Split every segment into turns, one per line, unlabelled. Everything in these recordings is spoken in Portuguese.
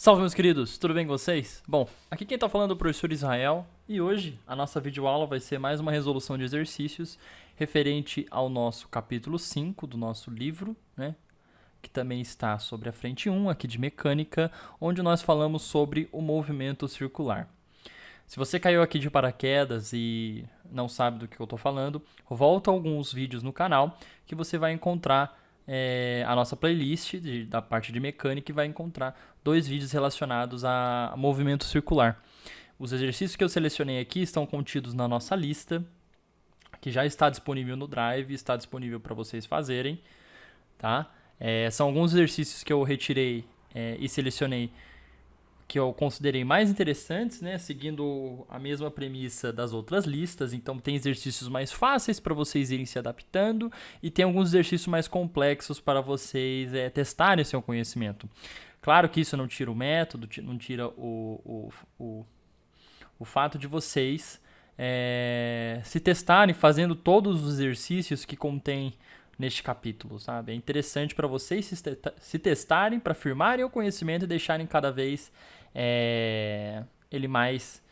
Salve, meus queridos, tudo bem com vocês? Bom, aqui quem tá falando é o professor Israel e hoje a nossa videoaula vai ser mais uma resolução de exercícios referente ao nosso capítulo 5 do nosso livro, né? Que também está sobre a frente 1 aqui de mecânica, onde nós falamos sobre o movimento circular. Se você caiu aqui de paraquedas e não sabe do que eu estou falando, volta alguns vídeos no canal que você vai encontrar a nossa playlist da parte de mecânica e vai encontrar 2 vídeos relacionados a movimento circular. Os exercícios que eu selecionei aqui estão contidos na nossa lista, que já está disponível no Drive, está disponível para vocês fazerem, tá? São alguns exercícios que eu retirei e selecionei que eu considerei mais interessantes, né, seguindo a mesma premissa das outras listas. Então tem exercícios mais fáceis para vocês irem se adaptando e tem alguns exercícios mais complexos para vocês testarem seu conhecimento. Claro que isso não tira o método, não tira o fato de vocês se testarem fazendo todos os exercícios que contém neste capítulo, sabe? É interessante para vocês se testarem, para firmarem o conhecimento e deixarem cada vez ele mais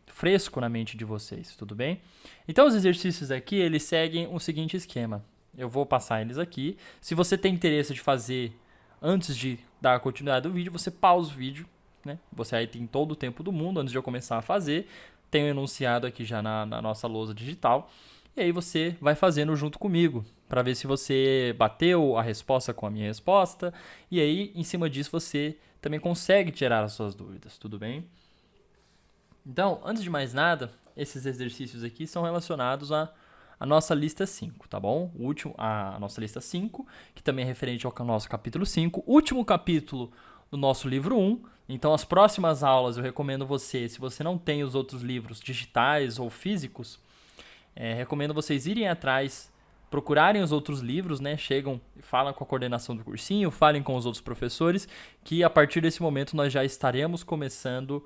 fresco na mente de vocês, tudo bem? Então os exercícios aqui, eles seguem o seguinte esquema. Eu vou passar eles aqui. Se você tem interesse de fazer antes de dar a continuidade do vídeo, você pausa o vídeo, né? Você aí tem todo o tempo do mundo antes de eu começar a fazer. Tenho enunciado aqui já na nossa lousa digital. E aí você vai fazendo junto comigo, para ver se você bateu a resposta com a minha resposta. E aí, em cima disso, você também consegue tirar as suas dúvidas, tudo bem? Então, antes de mais nada, esses exercícios aqui são relacionados à nossa lista 5, tá bom? A nossa lista 5, que também é referente ao nosso capítulo 5. Último capítulo do nosso livro 1. Então, as próximas aulas eu recomendo você, se você não tem os outros livros digitais ou físicos, recomendo vocês irem atrás, procurarem os outros livros, né? Chegam e falam com a coordenação do cursinho, falem com os outros professores, que a partir desse momento nós já estaremos começando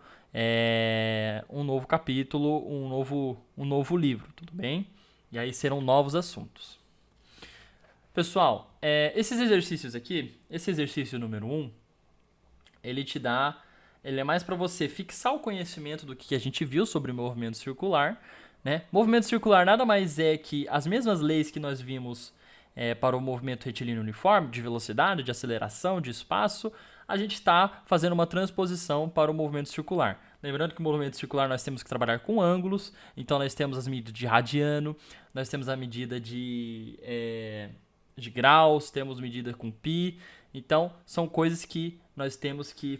um novo capítulo, um novo livro, tudo bem? E aí serão novos assuntos. Pessoal, esses exercícios aqui, esse exercício número 1, ele é mais para você fixar o conhecimento do que a gente viu sobre o movimento circular, né? Movimento circular nada mais é que as mesmas leis que nós vimos para o movimento retilíneo uniforme, de velocidade, de aceleração, de espaço, a gente está fazendo uma transposição para o movimento circular. Lembrando que o movimento circular nós temos que trabalhar com ângulos, então nós temos as medidas de radiano, nós temos a medida de graus, temos medida com pi, então são coisas que nós temos que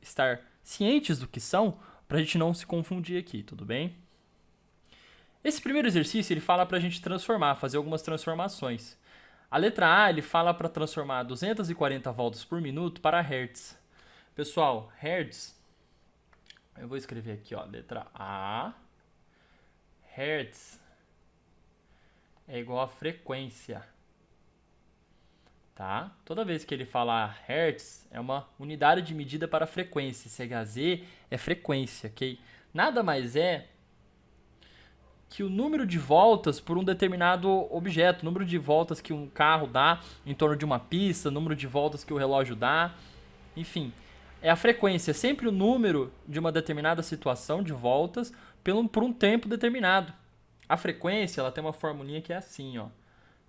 estar cientes do que são para a gente não se confundir aqui, tudo bem? Esse primeiro exercício ele fala para a gente transformar, fazer algumas transformações. A letra A ele fala para transformar 240 voltas por minuto para Hertz. Pessoal, Hertz, eu vou escrever aqui, ó, letra A. Hertz é igual a frequência, tá? Toda vez que ele falar Hertz é uma unidade de medida para frequência. CHZ é frequência, ok? Nada mais é que o número de voltas por um determinado objeto, o número de voltas que um carro dá em torno de uma pista, o número de voltas que o relógio dá, enfim, é a frequência, sempre o número de uma determinada situação de voltas por um tempo determinado. A frequência, ela tem uma formulinha que é assim, ó.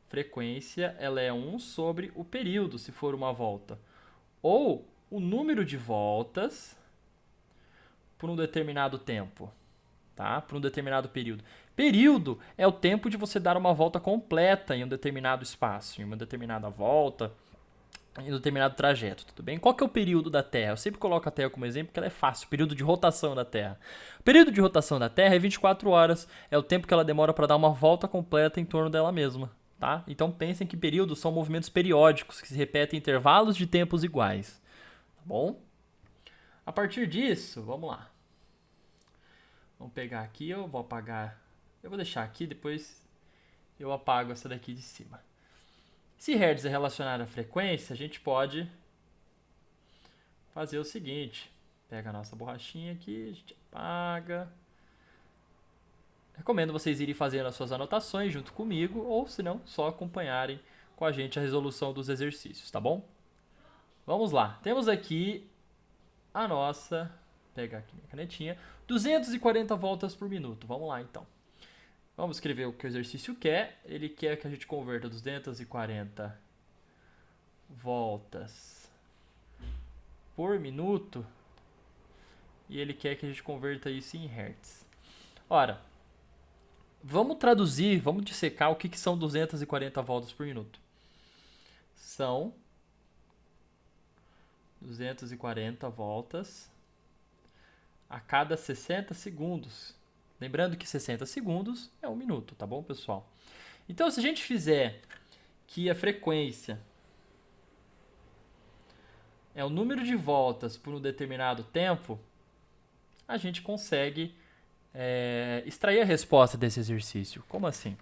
Frequência, ela é 1 sobre o período, se for uma volta. Ou o número de voltas por um determinado tempo. Tá? Por um determinado período. Período é o tempo de você dar uma volta completa em um determinado espaço, em uma determinada volta, em um determinado trajeto, tudo bem? Qual que é o período da Terra? Eu sempre coloco a Terra como exemplo porque ela é fácil, o período de rotação da Terra. O período de rotação da Terra é 24 horas, é o tempo que ela demora para dar uma volta completa em torno dela mesma, tá? Então pensem que períodos são movimentos periódicos que se repetem em intervalos de tempos iguais, tá bom? A partir disso, vamos lá. Vamos pegar aqui, eu vou apagar. Eu vou deixar aqui, depois eu apago essa daqui de cima. Se Hertz é relacionado à frequência, a gente pode fazer o seguinte. Pega a nossa borrachinha aqui, a gente apaga. Recomendo vocês irem fazendo as suas anotações junto comigo, ou se não, só acompanharem com a gente a resolução dos exercícios, tá bom? Vamos lá. Temos aqui a nossa... Vou pegar aqui minha canetinha. 240 voltas por minuto. Vamos lá, então. Vamos escrever o que o exercício quer. Ele quer que a gente converta 240 voltas por minuto. E ele quer que a gente converta isso em hertz. Ora, vamos traduzir, vamos dissecar o que são 240 voltas por minuto. São 240 voltas a cada 60 segundos. Lembrando que 60 segundos é 1 minuto, tá bom, pessoal? Então, se a gente fizer que a frequência é o número de voltas por um determinado tempo, a gente consegue extrair a resposta desse exercício. Como assim?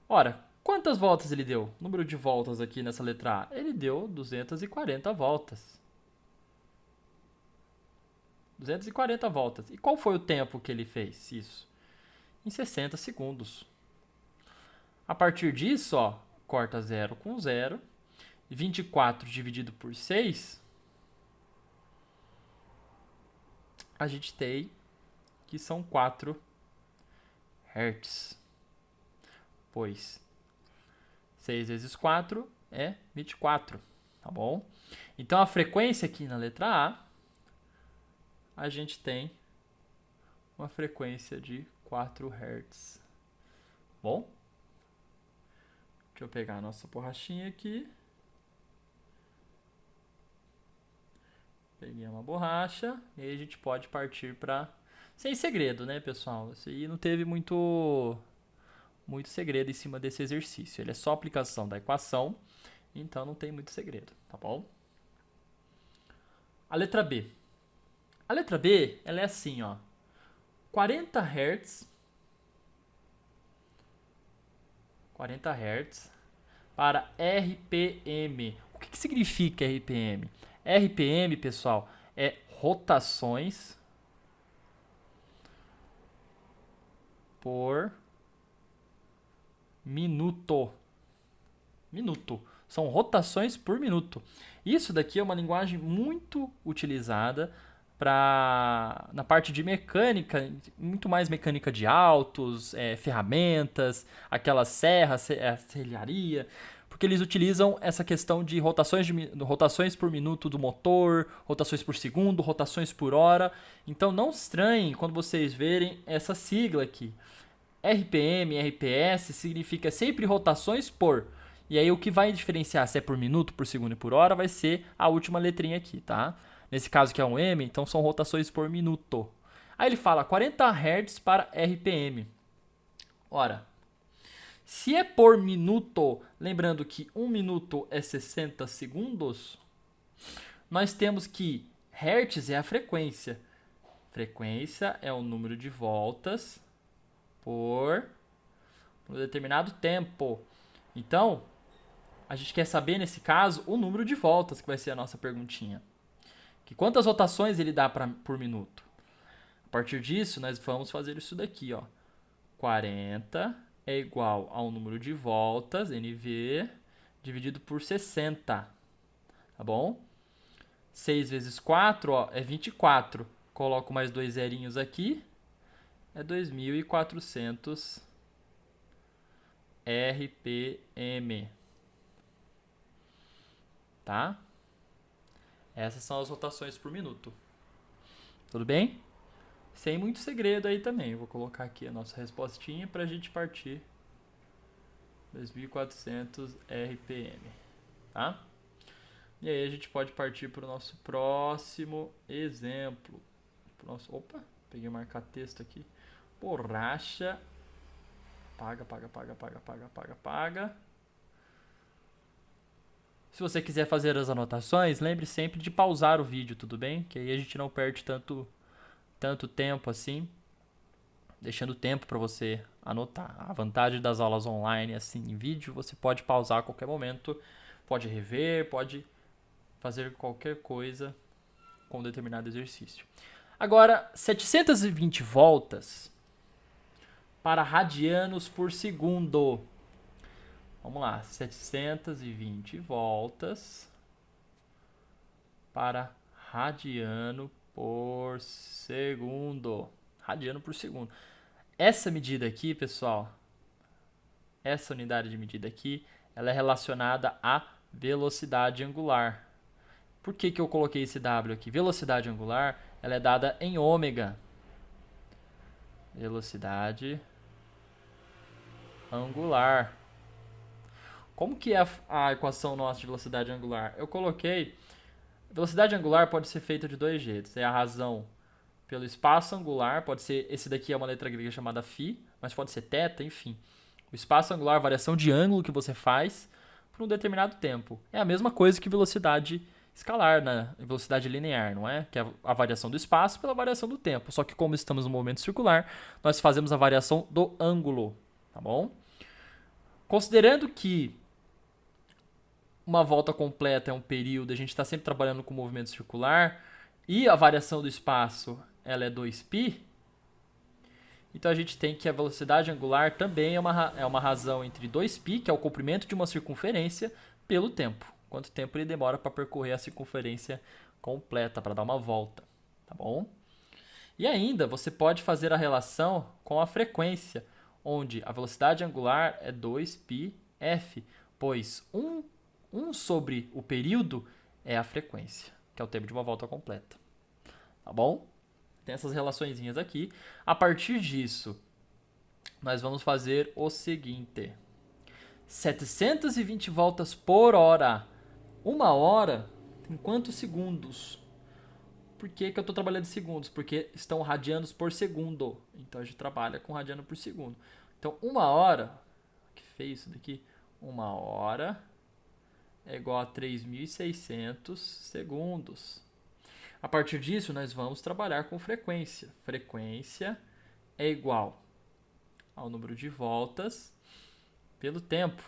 Ora, quantas voltas ele deu? Número de voltas aqui nessa letra A. Ele deu 240 voltas. 240 voltas. E qual foi o tempo que ele fez isso? Em 60 segundos. A partir disso, ó, corta 0 com 0. 24 dividido por 6, a gente tem que são 4 Hz. Pois 6 vezes 4 é 24, tá bom? Então a frequência aqui na letra A, a gente tem uma frequência de 4 Hz. Bom? Deixa eu pegar a nossa borrachinha aqui. Peguei uma borracha e aí a gente pode partir para... Sem segredo, né, pessoal? Isso aí não teve muito segredo em cima desse exercício. Ele é só aplicação da equação, então não tem muito segredo, tá bom? A letra B. A letra B, ela é assim, ó. 40 Hz. 40 Hz para RPM. O que significa RPM? RPM, pessoal, é rotações por minuto. Minuto. São rotações por minuto. Isso daqui é uma linguagem muito utilizada na parte de mecânica, muito mais mecânica de autos, ferramentas, aquelas serras, serralharia, porque eles utilizam essa questão de rotações por minuto do motor, rotações por segundo, rotações por hora. Então não estranhem quando vocês verem essa sigla aqui. RPM, RPS significa sempre rotações por. E aí o que vai diferenciar se é por minuto, por segundo e por hora vai ser a última letrinha aqui, tá? Nesse caso que é um M, então são rotações por minuto. Aí ele fala 40 Hz para RPM. Ora, se é por minuto, lembrando que 1 minuto é 60 segundos, nós temos que Hertz é a frequência. Frequência é o número de voltas por um determinado tempo. Então, a gente quer saber, nesse caso, o número de voltas, que vai ser a nossa perguntinha. Que quantas rotações ele dá por minuto? A partir disso, nós vamos fazer isso daqui, ó. 40 é igual ao número de voltas, NV, dividido por 60. Tá bom? 6 vezes 4, ó, é 24. Coloco mais 2 zerinhos aqui. É 2.400 RPM. Tá? Essas são as rotações por minuto. Tudo bem? Sem muito segredo aí também. Eu vou colocar aqui a nossa respostinha para a gente partir 2.400 RPM. Tá? E aí a gente pode partir para o nosso próximo exemplo. Opa, peguei marcar texto aqui. Borracha. Paga. Se você quiser fazer as anotações, lembre sempre de pausar o vídeo, tudo bem? Que aí a gente não perde tanto tempo assim, deixando tempo para você anotar. A vantagem das aulas online, assim, em vídeo, você pode pausar a qualquer momento, pode rever, pode fazer qualquer coisa com um determinado exercício. Agora, 720 voltas para radianos por segundo. Vamos lá, 720 voltas para radiano por segundo. Radiano por segundo. Essa medida aqui, pessoal, essa unidade de medida aqui, ela é relacionada à velocidade angular. Por que eu coloquei esse W aqui? Velocidade angular, ela é dada em ômega. Velocidade angular. Como que é a equação nossa de velocidade angular? Eu coloquei... Velocidade angular pode ser feita de dois jeitos. É a razão pelo espaço angular, pode ser... Esse daqui é uma letra grega chamada φ, mas pode ser θ, enfim. O espaço angular, a variação de ângulo que você faz por um determinado tempo. É a mesma coisa que velocidade escalar, né? Velocidade linear, não é? Que é a variação do espaço pela variação do tempo. Só que como estamos no movimento circular, nós fazemos a variação do ângulo, tá bom? Considerando que uma volta completa é um período, a gente está sempre trabalhando com movimento circular, e a variação do espaço ela é 2π, então a gente tem que a velocidade angular também é uma razão entre 2π, que é o comprimento de uma circunferência, pelo tempo. Quanto tempo ele demora para percorrer a circunferência completa, para dar uma volta, tá bom? E ainda você pode fazer a relação com a frequência, onde a velocidade angular é 2πf, pois 1 sobre o período é a frequência, que é o tempo de uma volta completa. Tá bom? Tem essas relaçõezinhas aqui. A partir disso, nós vamos fazer o seguinte. 720 voltas por hora. Uma hora tem quantos segundos? Por que eu estou trabalhando em segundos? Porque estão radianos por segundo. Então a gente trabalha com radiano por segundo. Então uma hora, que feio isso daqui, uma hora é igual a 3.600 segundos. A partir disso, nós vamos trabalhar com frequência. Frequência é igual ao número de voltas pelo tempo.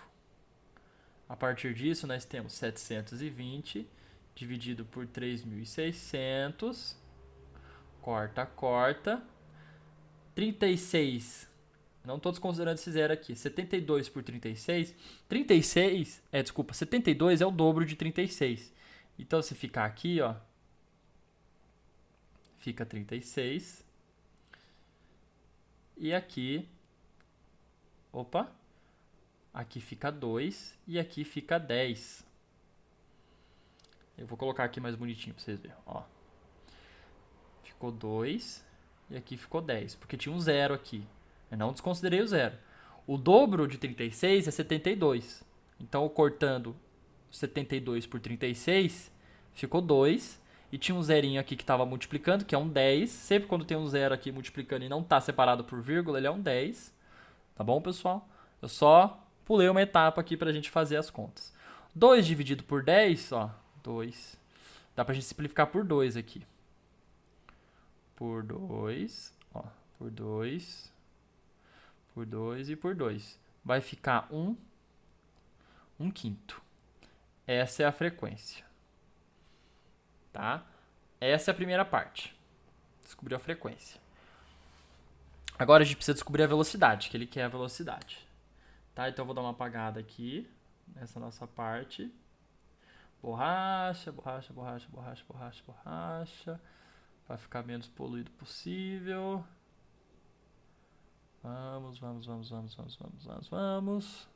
A partir disso, nós temos 720 dividido por 3.600. Corta, corta. 36. Não estou desconsiderando esse zero aqui. 72 por 36. 72 é o dobro de 36. Então, se ficar aqui, ó, fica 36. E aqui, opa, aqui fica 2 e aqui fica 10. Eu vou colocar aqui mais bonitinho para vocês verem, ó. Ficou 2 e aqui ficou 10, porque tinha um zero aqui. Eu não desconsiderei o zero. O dobro de 36 é 72. Então, cortando 72 por 36, ficou 2. E tinha um zerinho aqui que estava multiplicando, que é um 10. Sempre quando tem um zero aqui multiplicando e não está separado por vírgula, ele é um 10. Tá bom, pessoal? Eu só pulei uma etapa aqui para a gente fazer as contas. 2 dividido por 10, ó, 2. Dá para a gente simplificar por 2 aqui. Por 2, ó, por 2, por 2 e por 2. Vai ficar 1 quinto. Essa é a frequência. Tá? Essa é a primeira parte. Descobriu a frequência. Agora a gente precisa descobrir a velocidade, que ele quer a velocidade. Tá? Então eu vou dar uma apagada aqui, nessa nossa parte. Borracha, borracha, borracha, borracha, borracha, borracha. Para ficar menos poluído possível. Vamos, vamos, vamos, vamos, vamos, vamos, vamos, vamos.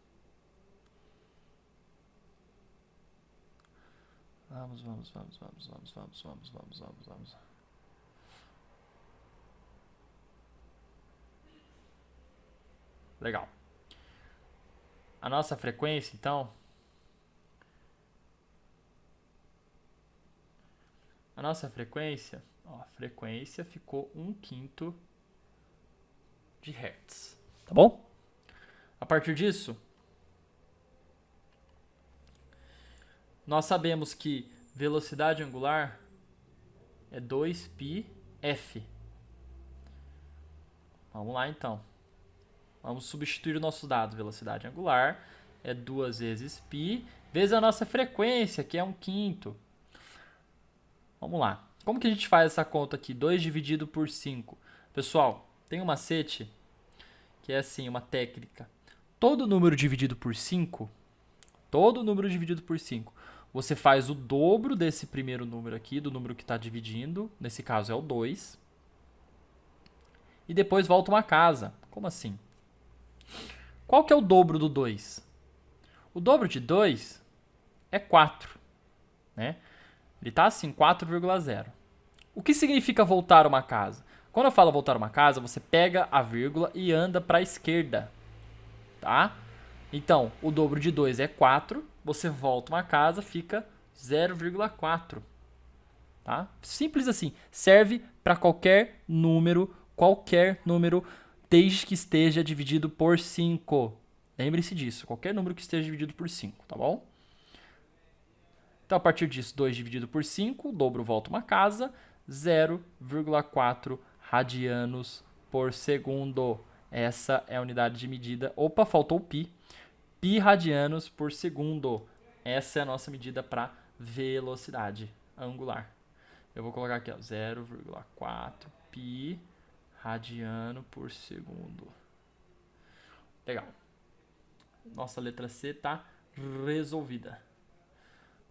Vamos, vamos, vamos, vamos, vamos, vamos, vamos, vamos, vamos, vamos. Legal. A nossa frequência, então... A nossa frequência, ó, a frequência ficou 1 quinto de Hertz. Tá bom? A partir disso... Nós sabemos que velocidade angular é 2πf. Vamos lá, então. Vamos substituir o nosso dado. Velocidade angular é 2 vezes π, vezes a nossa frequência, que é 1 quinto. Vamos lá. Como que a gente faz essa conta aqui? 2 dividido por 5. Pessoal, tem um macete que é assim, uma técnica. Todo número dividido por 5, você faz o dobro desse primeiro número aqui, do número que está dividindo, nesse caso é o 2, e depois volta uma casa. Como assim? Qual que é o dobro do 2? O dobro de 2 é 4, né? Ele está assim, 4,0. O que significa voltar uma casa? Quando eu falo voltar uma casa, você pega a vírgula e anda para a esquerda, tá? Então, o dobro de 2 é 4, você volta uma casa, fica 0,4, tá? Simples assim, serve para qualquer número, desde que esteja dividido por 5. Lembre-se disso, qualquer número que esteja dividido por 5, tá bom? Então, a partir disso, 2 dividido por 5, o dobro volta uma casa, 0,4 radianos por segundo. Essa é a unidade de medida. Opa, faltou o pi. Pi radianos por segundo. Essa é a nossa medida para velocidade angular. Eu vou colocar aqui, 0,4 pi radiano por segundo. Legal. Nossa letra C está resolvida.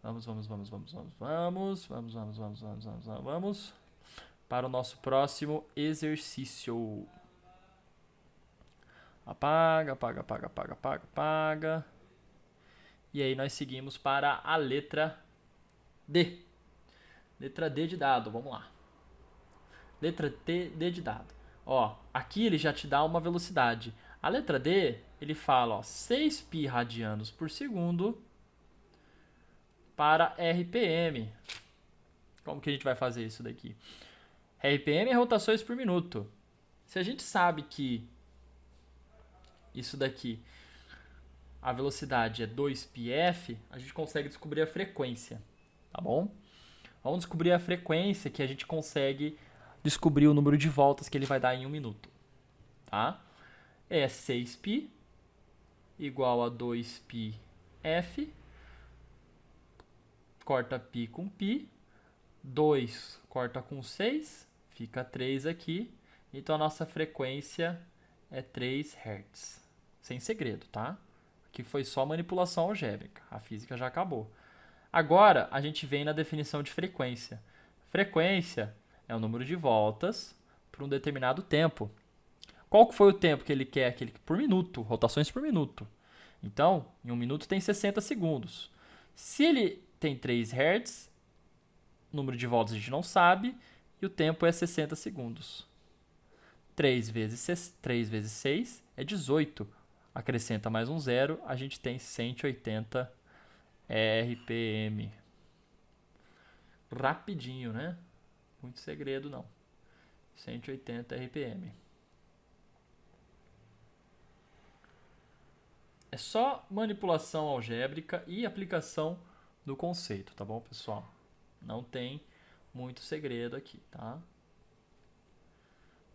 Vamos para o nosso próximo exercício. Apaga. E aí nós seguimos para a letra D. Letra D de dado, vamos lá. Letra D de dado. Ó, aqui ele já te dá uma velocidade. A letra D, ele fala, ó, 6 pi radianos por segundo para RPM. Como que a gente vai fazer isso daqui? RPM é rotações por minuto. Se a gente sabe que isso daqui, a velocidade é 2πf, a gente consegue descobrir a frequência, tá bom? Vamos descobrir a frequência que a gente consegue descobrir o número de voltas que ele vai dar em 1 minuto, tá? É 6π igual a 2πf, corta π com π, 2 corta com 6, fica 3 aqui, então a nossa frequência é 3 Hz. Sem segredo, tá? Aqui foi só manipulação algébrica, a física já acabou. Agora, a gente vem na definição de frequência. Frequência é o número de voltas por um determinado tempo. Qual que foi o tempo que ele quer? Aquele por minuto, rotações por minuto. Então, em 1 minuto tem 60 segundos. Se ele tem 3 Hz, o número de voltas a gente não sabe, e o tempo é 60 segundos. 3 vezes 6 é 18. Acrescenta mais um zero, a gente tem 180 RPM. Rapidinho, né? Muito segredo não. 180 RPM. É só manipulação algébrica e aplicação do conceito, tá bom, pessoal? Não tem muito segredo aqui, tá?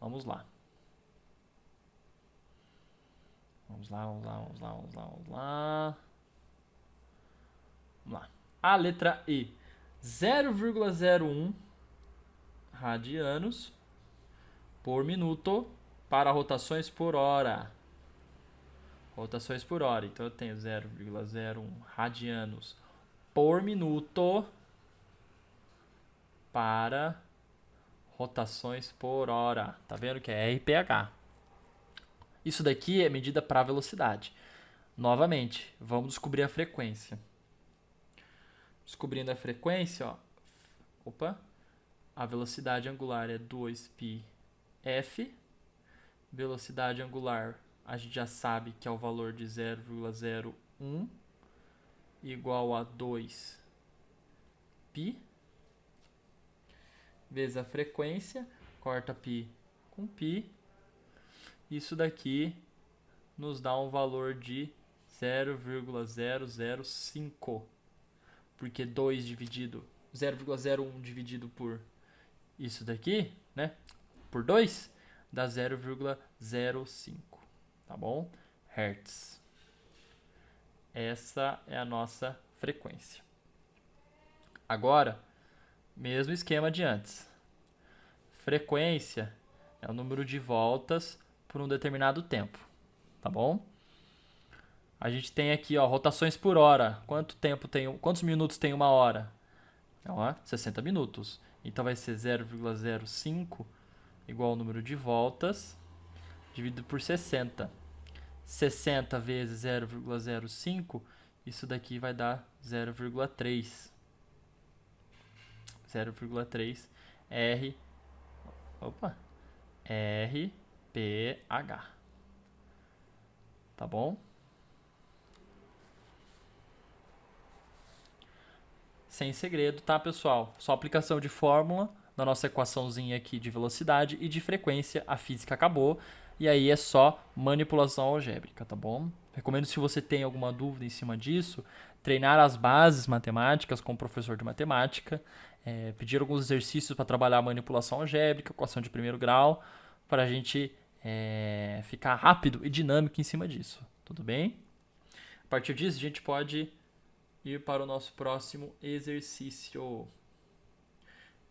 Vamos lá. Vamos lá. A letra E. 0,01 radianos por minuto para rotações por hora. Rotações por hora. Então eu tenho 0,01 radianos por minuto para rotações por hora. Tá vendo que é RPH? Isso daqui é medida para velocidade. Novamente, vamos descobrir a frequência. Descobrindo a frequência, ó. Opa. A velocidade angular é 2πf. Velocidade angular, a gente já sabe que é o valor de 0,01 igual a 2π vezes a frequência, corta π com π. Isso daqui nos dá um valor de 0,005, porque 0,01 dividido por isso daqui, né? Por 2, dá 0,05, tá bom? Hertz. Essa é a nossa frequência. Agora, mesmo esquema de antes. Frequência é o número de voltas por um determinado tempo, tá bom? A gente tem aqui, ó, rotações por hora. Quantos minutos tem uma hora? Ó, 60 minutos. Então vai ser 0,05 igual ao número de voltas dividido por 60. 60 vezes 0,05, isso daqui vai dar 0,3. 0,3 R, RPH. Tá bom? Sem segredo, tá, pessoal? Só aplicação de fórmula da nossa equaçãozinha aqui de velocidade e de frequência. A física acabou. E aí é só manipulação algébrica, tá bom? Recomendo, se você tem alguma dúvida em cima disso, treinar as bases matemáticas com o professor de matemática, pedir alguns exercícios para trabalhar a manipulação algébrica, equação de primeiro grau, para a gente ficar rápido e dinâmico em cima disso, tudo bem? A partir disso, a gente pode ir para o nosso próximo exercício.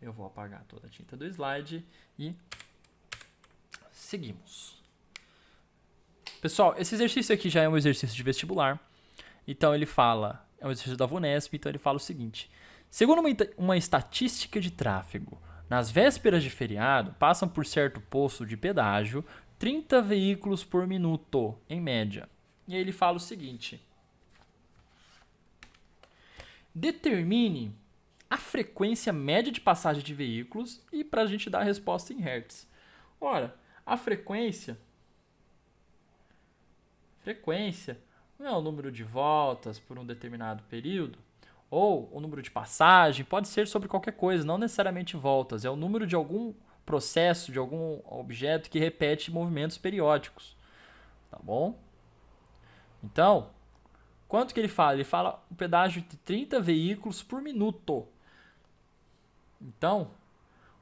Eu vou apagar toda a tinta do slide e seguimos. Pessoal, esse exercício aqui já é um exercício de vestibular. Então ele fala, é um exercício da VUNESP, então ele fala o seguinte: segundo uma estatística de tráfego, nas vésperas de feriado, passam por certo posto de pedágio 30 veículos por minuto, em média. E aí ele fala o seguinte: determine a frequência média de passagem de veículos e para a gente dar a resposta em hertz. Ora, a frequência não é o número de voltas por um determinado período, ou o número de passagem, pode ser sobre qualquer coisa, não necessariamente voltas, é o número de algum processo, de algum objeto que repete movimentos periódicos, tá bom? Então, quanto que ele fala? Ele fala um pedágio de 30 veículos por minuto. Então,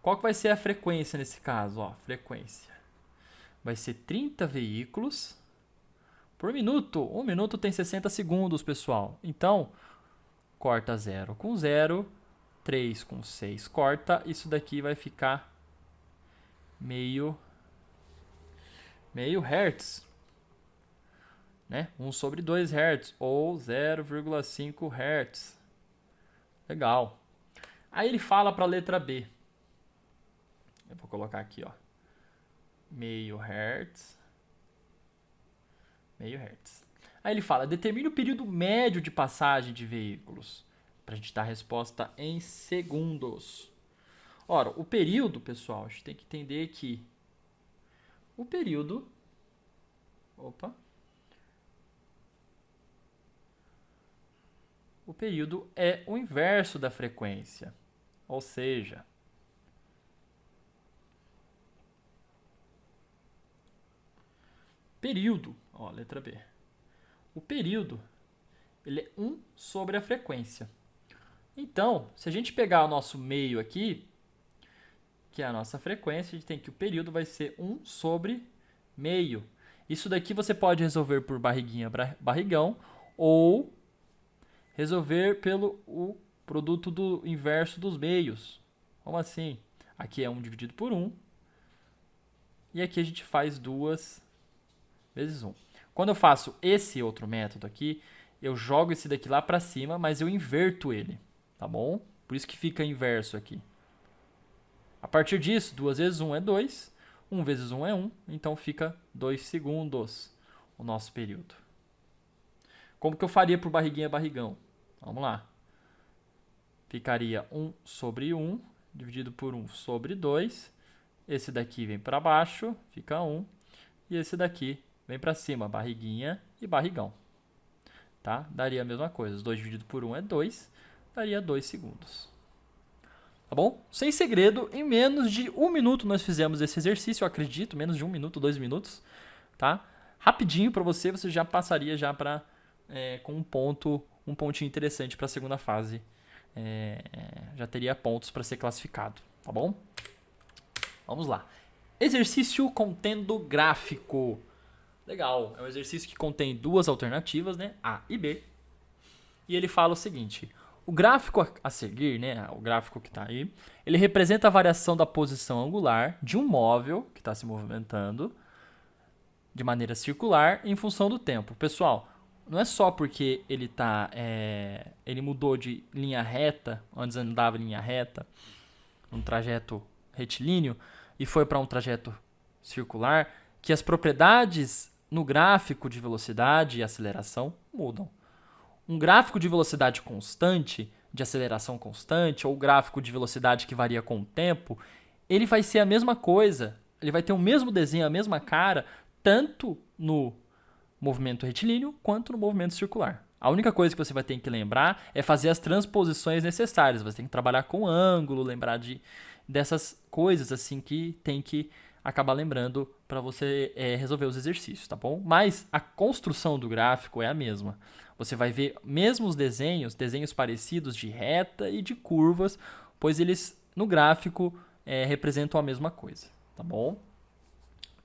qual que vai ser a frequência nesse caso? Ó, frequência vai ser 30 veículos por minuto. Um minuto tem 60 segundos, pessoal. Então, corta 0 com 0, 3 com 6 corta. Isso daqui vai ficar meio Hertz. Né? 1 sobre 2 Hz ou 0,5 Hz. Legal. Aí ele fala para a letra B. Eu vou colocar aqui, ó. Meio Hz. Aí ele fala: determine o período médio de passagem de veículos. Para a gente dar a resposta em segundos. Ora, o período, pessoal, a gente tem que entender que o período... O período é o inverso da frequência. Ou seja, período, ó, letra B. O período, ele é 1 sobre a frequência. Então, se a gente pegar o nosso meio aqui, que é a nossa frequência, a gente tem que o período vai ser 1 sobre meio. Isso daqui você pode resolver por barriguinha, barrigão, ou resolver pelo o produto do inverso dos meios. Como assim? Aqui é 1 dividido por 1. E aqui a gente faz 2 vezes 1. Quando eu faço esse outro método aqui, eu jogo esse daqui lá para cima, mas eu inverto ele. Tá bom? Por isso que fica inverso aqui. A partir disso, 2 vezes 1 é 2. 1 vezes 1 é 1. Então fica 2 segundos o nosso período. Como que eu faria por barriguinha, barrigão? Vamos lá. Ficaria 1 sobre 1, dividido por 1 sobre 2. Esse daqui vem para baixo, fica 1. E esse daqui vem para cima, barriguinha e barrigão. Tá? Daria a mesma coisa. 2 dividido por 1 é 2. Daria 2 segundos. Tá bom? Sem segredo, em menos de 1 minuto nós fizemos esse exercício, eu acredito. Menos de 1 minuto, 2 minutos. Tá? Rapidinho para você já passaria já para... com um pontinho interessante para a segunda fase. Já teria pontos para ser classificado, tá bom? Vamos lá. Exercício contendo gráfico. Legal, é um exercício que contém 2 alternativas, né? A e B. E ele fala o seguinte: o gráfico a seguir, né? O gráfico que está aí, ele representa a variação da posição angular de um móvel que está se movimentando de maneira circular em função do tempo. Pessoal, não é só porque ele mudou de linha reta, antes andava em linha reta, um trajeto retilíneo, e foi para um trajeto circular, que as propriedades no gráfico de velocidade e aceleração mudam. Um gráfico de velocidade constante, de aceleração constante, ou gráfico de velocidade que varia com o tempo, ele vai ser a mesma coisa, ele vai ter o mesmo desenho, a mesma cara, tanto no movimento retilíneo quanto no movimento circular. A única coisa que você vai ter que lembrar é fazer as transposições necessárias. Você tem que trabalhar com ângulo, lembrar dessas coisas assim que tem que acabar lembrando para você resolver os exercícios, tá bom? Mas a construção do gráfico é a mesma. Você vai ver mesmo os desenhos parecidos de reta e de curvas, pois eles no gráfico representam a mesma coisa, tá bom?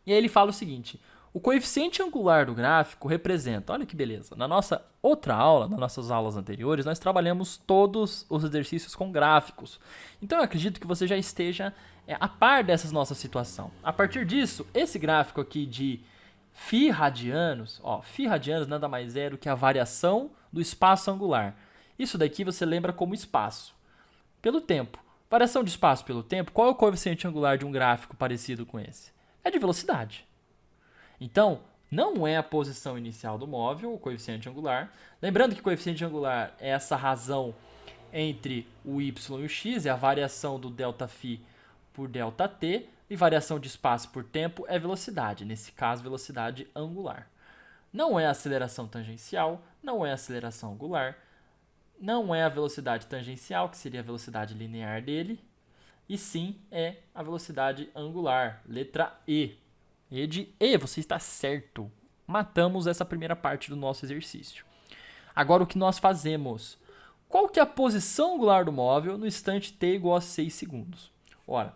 E aí ele fala o seguinte: o coeficiente angular do gráfico representa, olha que beleza, na nossa outra aula, nas nossas aulas anteriores, nós trabalhamos todos os exercícios com gráficos. Então eu acredito que você já esteja a par dessa nossa situação. A partir disso, esse gráfico aqui de φ radianos, φ radianos nada mais é do que a variação do espaço angular. Isso daqui você lembra como espaço. Pelo tempo. Variação de espaço pelo tempo, qual é o coeficiente angular de um gráfico parecido com esse? É de velocidade. Então, não é a posição inicial do móvel, o coeficiente angular. Lembrando que o coeficiente angular é essa razão entre o y e o x, é a variação do ΔΦ por ΔT, e variação de espaço por tempo é velocidade, nesse caso, velocidade angular. Não é a aceleração tangencial, não é a aceleração angular, não é a velocidade tangencial, que seria a velocidade linear dele, e sim é a velocidade angular, letra E. E de E, você está certo. Matamos essa primeira parte do nosso exercício. Agora o que nós fazemos? Qual que é a posição angular do móvel no instante t igual a 6 segundos? Ora,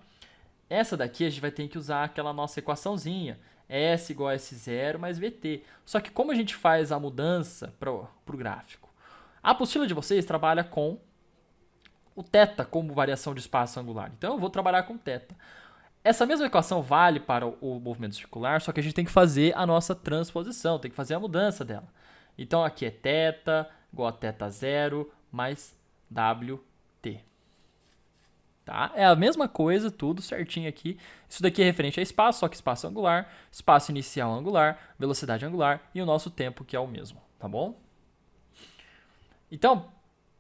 essa daqui a gente vai ter que usar aquela nossa equaçãozinha. S igual a S0 mais VT. Só que como a gente faz a mudança para o gráfico? A apostila de vocês trabalha com o θ como variação de espaço angular. Então eu vou trabalhar com θ. Essa mesma equação vale para o movimento circular, só que a gente tem que fazer a nossa transposição, tem que fazer a mudança dela. Então aqui é θ igual a θ0 mais WT. Tá? É a mesma coisa, tudo certinho aqui. Isso daqui é referente a espaço, só que espaço angular, espaço inicial angular, velocidade angular e o nosso tempo, que é o mesmo, tá bom? Então,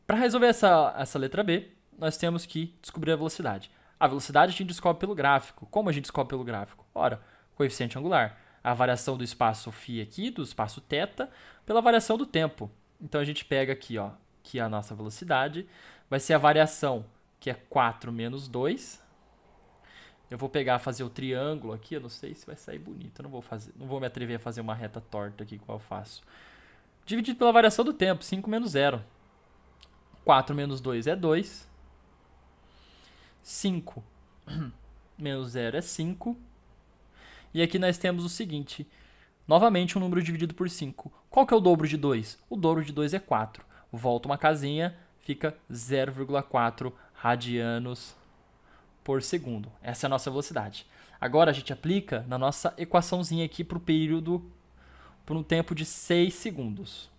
para resolver essa letra B, nós temos que descobrir a velocidade. A velocidade a gente descobre pelo gráfico. Como a gente descobre pelo gráfico? Ora, coeficiente angular. A variação do espaço φ aqui, do espaço θ, pela variação do tempo. Então a gente pega aqui, ó, que a nossa velocidade vai ser a variação, que é 4 menos 2. Eu vou fazer o triângulo aqui, eu não sei se vai sair bonito. Eu não vou me atrever a fazer uma reta torta aqui, igual eu faço. Dividido pela variação do tempo, 5 menos 0. 4 menos 2 é 2. 5 menos 0 é 5. E aqui nós temos o seguinte. Novamente um número dividido por 5. Qual que é o dobro de 2? O dobro de 2 é 4. Volta uma casinha, fica 0,4 radianos por segundo. Essa é a nossa velocidade. Agora a gente aplica na nossa equaçãozinha aqui para o período, por um tempo de 6 segundos.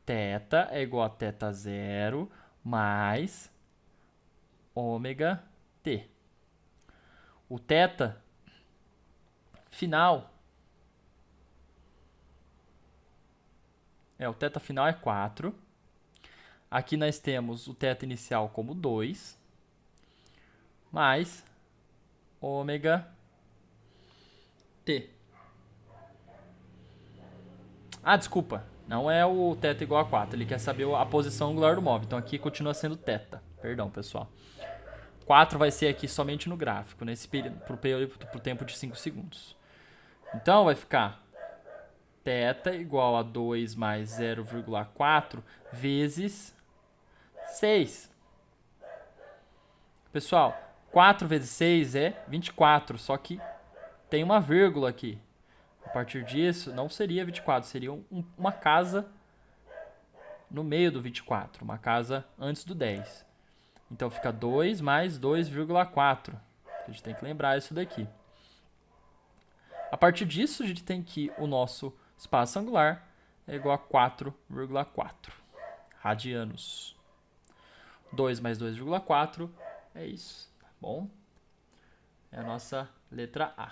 Θ é igual a θ0 mais ômega t. O θ final o θ final é 4. Aqui nós temos o θ inicial como 2 mais ômega t. Desculpa. Não é o θ igual a 4. Ele quer saber a posição angular do móvel. Então aqui continua sendo θ. Perdão, pessoal. 4 vai ser aqui somente no gráfico, nesse período, pro tempo de 5 segundos. Então vai ficar θ igual a 2 mais 0,4 vezes 6. Pessoal, 4 vezes 6 é 24, só que tem uma vírgula aqui. A partir disso, não seria 24, seria uma casa no meio do 24, uma casa antes do 10. Então fica 2 mais 2,4. A gente tem que lembrar isso daqui. A partir disso, a gente tem que o nosso espaço angular é igual a 4,4 radianos. 2 mais 2,4 é isso, tá bom? É a nossa letra A.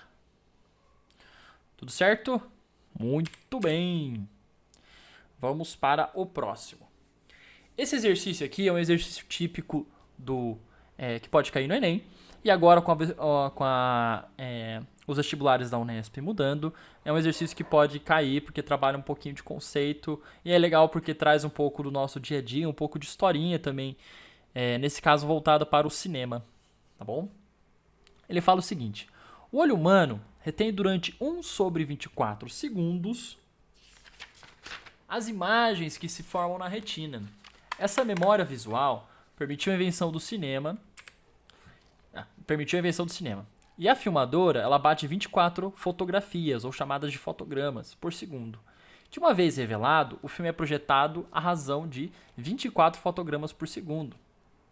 Tudo certo? Muito bem. Vamos para o próximo. Esse exercício aqui é um exercício típico do que pode cair no Enem. E agora os vestibulares da Unesp mudando, é um exercício que pode cair porque trabalha um pouquinho de conceito. E é legal porque traz um pouco do nosso dia a dia, um pouco de historinha também. Nesse caso voltada para o cinema. Tá bom? Ele fala o seguinte: o olho humano retém durante 1/24 segundos as imagens que se formam na retina. Essa memória visual permitiu a invenção do cinema. E a filmadora, ela bate 24 fotografias, ou chamadas de fotogramas, por segundo. Que uma vez revelado, o filme é projetado à razão de 24 fotogramas por segundo.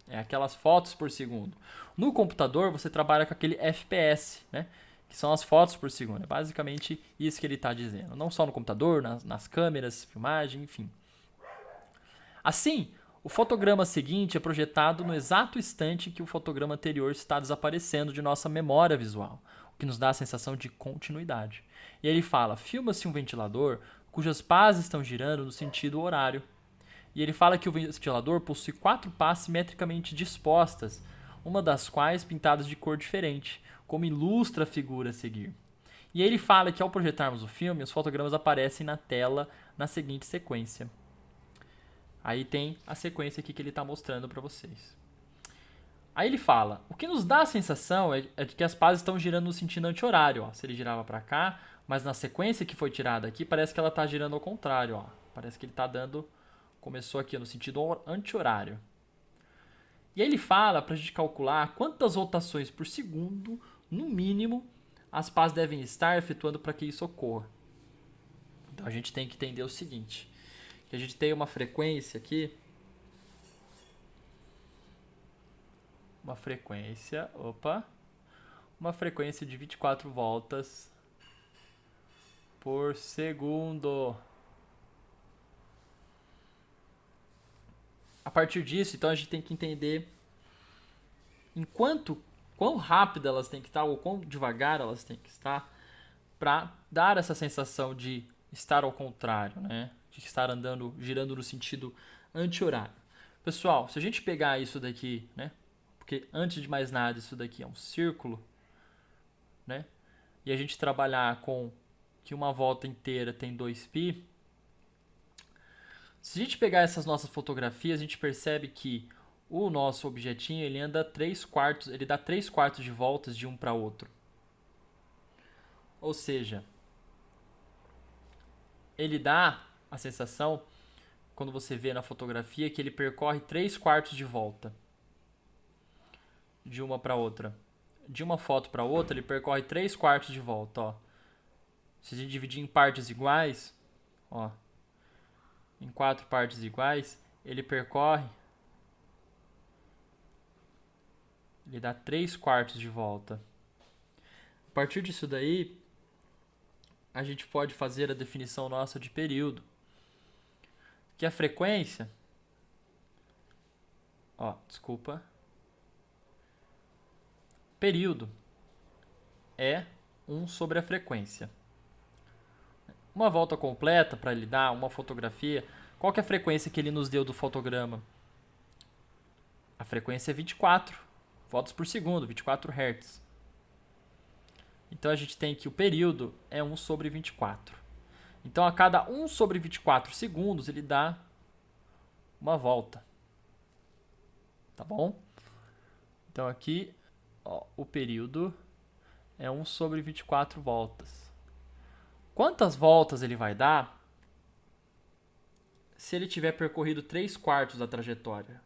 É aquelas fotos por segundo. No computador, você trabalha com aquele FPS, né? Que são as fotos por segundo. É basicamente isso que ele está dizendo. Não só no computador, nas câmeras, filmagem, enfim. Assim, o fotograma seguinte é projetado no exato instante que o fotograma anterior está desaparecendo de nossa memória visual, o que nos dá a sensação de continuidade. E ele fala: filma-se um ventilador cujas pás estão girando no sentido horário. E ele fala que o ventilador possui 4 pás simetricamente dispostas, uma das quais pintadas de cor diferente, como ilustra a figura a seguir. E ele fala que ao projetarmos o filme, os fotogramas aparecem na tela na seguinte sequência. Aí tem a sequência aqui que ele está mostrando para vocês. Aí ele fala: o que nos dá a sensação é de que as pás estão girando no sentido anti-horário. Se ele girava para cá, mas na sequência que foi tirada aqui, parece que ela está girando ao contrário. Ó. Parece que ele está dando... Começou aqui no sentido anti-horário. E aí ele fala para a gente calcular quantas rotações por segundo, no mínimo, as pás devem estar efetuando para que isso ocorra. Então a gente tem que entender o seguinte: que a gente tem uma frequência aqui. Uma frequência de 24 voltas por segundo. A partir disso, então a gente tem que entender quão rápido elas têm que estar ou quão devagar elas têm que estar para dar essa sensação de estar ao contrário, né? De estar girando no sentido anti-horário. Pessoal, se a gente pegar isso daqui, né? Porque antes de mais nada isso daqui é um círculo, né? E a gente trabalhar com que uma volta inteira tem 2π. Se a gente pegar essas nossas fotografias, a gente percebe que o nosso objetinho ele anda 3/4, ele dá 3/4 de voltas de um para outro. Ou seja, ele dá a sensação, quando você vê na fotografia, que ele percorre 3/4 de volta de uma para outra. De uma foto para outra, ele percorre 3/4 de volta. Ó. Se a gente dividir em partes iguais, ó, em 4 partes iguais, ele dá 3/4 de volta. A partir disso daí, a gente pode fazer a definição nossa de período. Que a frequência... Período é 1 sobre a frequência. Uma volta completa, para ele dar uma fotografia, qual que é a frequência que ele nos deu do fotograma? A frequência é 24 voltas por segundo, 24 Hz. Então a gente tem que o período é 1 sobre 24. Então a cada 1 sobre 24 segundos ele dá uma volta. Tá bom? Então aqui o período é 1 sobre 24 voltas. Quantas voltas ele vai dar se ele tiver percorrido 3/4 da trajetória?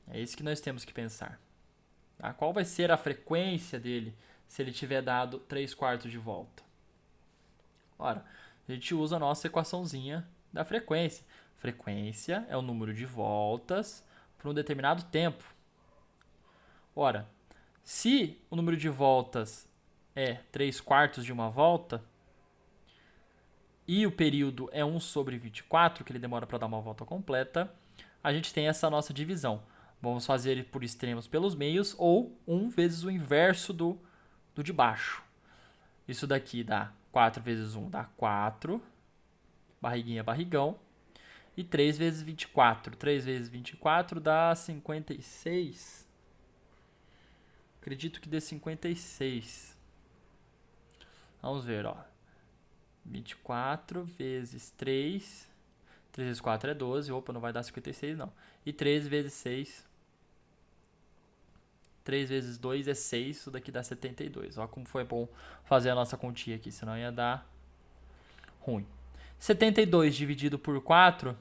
É isso que nós temos que pensar. Tá? Qual vai ser a frequência dele se ele tiver dado 3/4 de volta? Ora, a gente usa a nossa equaçãozinha da frequência. Frequência é o número de voltas por um determinado tempo. Ora, se o número de voltas é 3/4 de uma volta, e o período é 1 sobre 24, que ele demora para dar uma volta completa, a gente tem essa nossa divisão. Vamos fazer por extremos pelos meios, ou 1 vezes o inverso do de baixo. Isso daqui dá 4 vezes 1 dá 4, barriguinha, barrigão, e 3 vezes 24. 3 vezes 24 dá 56. Acredito que dê 56. Vamos ver, ó. 24 vezes 3. 3 vezes 4 é 12. Opa, não vai dar 56, não. E 3 vezes 6. 3 vezes 2 é 6. Isso daqui dá 72. Olha como foi bom fazer a nossa continha aqui, senão ia dar ruim. 72 dividido por 4.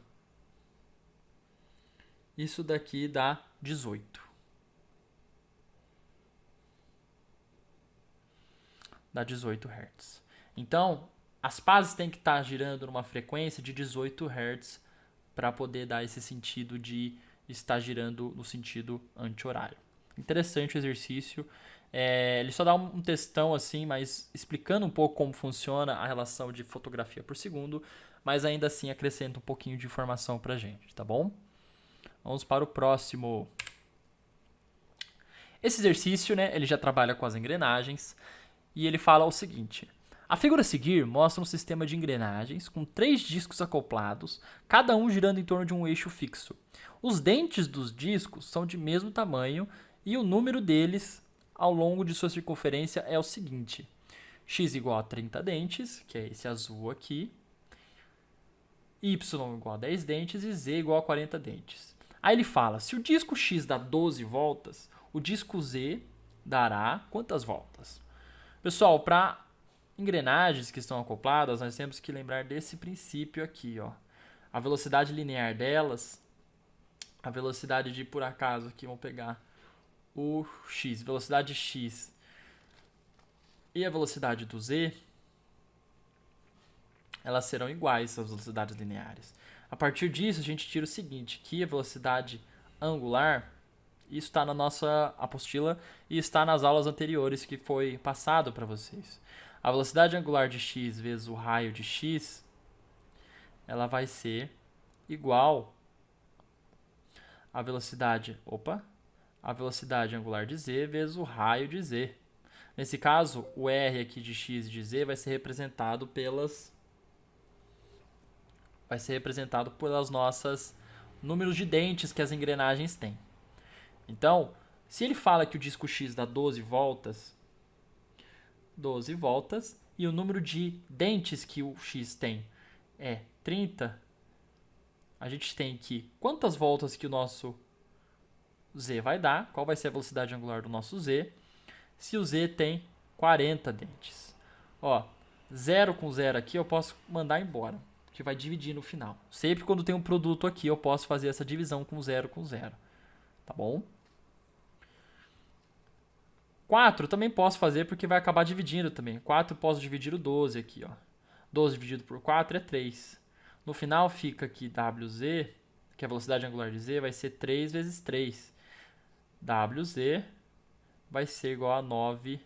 Isso daqui dá 18. Dá 18 Hz. Então, as pás têm que estar girando numa frequência de 18 Hz para poder dar esse sentido de estar girando no sentido anti-horário. Interessante o exercício. Ele só dá um textão assim, mas explicando um pouco como funciona a relação de fotografia por segundo, mas ainda assim acrescenta um pouquinho de informação para a gente, tá bom? Vamos para o próximo. Esse exercício, né, ele já trabalha com as engrenagens e ele fala o seguinte: a figura a seguir mostra um sistema de engrenagens com 3 discos acoplados, cada um girando em torno de um eixo fixo. Os dentes dos discos são de mesmo tamanho e o número deles ao longo de sua circunferência é o seguinte: x igual a 30 dentes, que é esse azul aqui, y igual a 10 dentes e z igual a 40 dentes. Aí ele fala, se o disco X dá 12 voltas, o disco Z dará quantas voltas? Pessoal, para engrenagens que estão acopladas, nós temos que lembrar desse princípio aqui, ó. A velocidade linear delas, a velocidade de, por acaso, aqui vamos pegar o X, velocidade X e a velocidade do Z, elas serão iguais às velocidades lineares. A partir disso, a gente tira o seguinte, que a velocidade angular, isso está na nossa apostila e está nas aulas anteriores que foi passado para vocês. A velocidade angular de x vezes o raio de x, ela vai ser igual à velocidade, a velocidade angular de z vezes o raio de z. Nesse caso, o r aqui de x e de z vai ser representado pelas nossas números de dentes que as engrenagens têm. Então, se ele fala que o disco X dá 12 voltas, e o número de dentes que o X tem é 30, a gente tem que quantas voltas que o nosso Z vai dar, qual vai ser a velocidade angular do nosso Z, se o Z tem 40 dentes. Ó, 0 com 0 aqui eu posso mandar embora, que vai dividir no final. Sempre quando tem um produto aqui, eu posso fazer essa divisão com 0 com 0. Tá bom? 4 também posso fazer porque vai acabar dividindo também. 4 eu posso dividir o 12 aqui, ó. 12 dividido por 4 é 3. No final fica aqui WZ, que é a velocidade angular de Z, vai ser 3 vezes 3. WZ vai ser igual a 9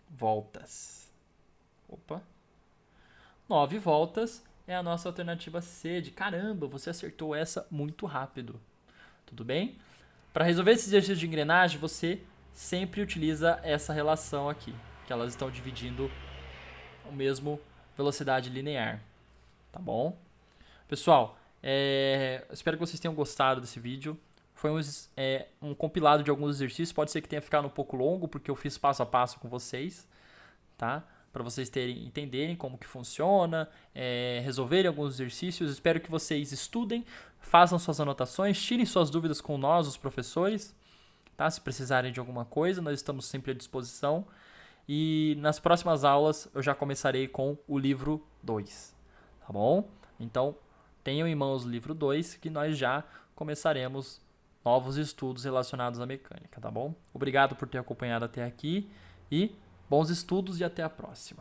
voltas. 9 voltas é a nossa alternativa C. De caramba, você acertou essa muito rápido. Tudo bem? Para resolver esse exercício de engrenagem, você sempre utiliza essa relação aqui, que elas estão dividindo o mesmo velocidade linear. Tá bom? Pessoal, espero que vocês tenham gostado desse vídeo. Foi um compilado de alguns exercícios. Pode ser que tenha ficado um pouco longo, porque eu fiz passo a passo com vocês, tá? Para vocês entenderem como que funciona, resolverem alguns exercícios. Espero que vocês estudem, façam suas anotações, tirem suas dúvidas com nós, os professores, tá? Se precisarem de alguma coisa, nós estamos sempre à disposição. E nas próximas aulas eu já começarei com o livro 2, tá bom? Então, tenham em mãos o livro 2, que nós já começaremos novos estudos relacionados à mecânica, tá bom? Obrigado por ter acompanhado até aqui e bons estudos e até a próxima.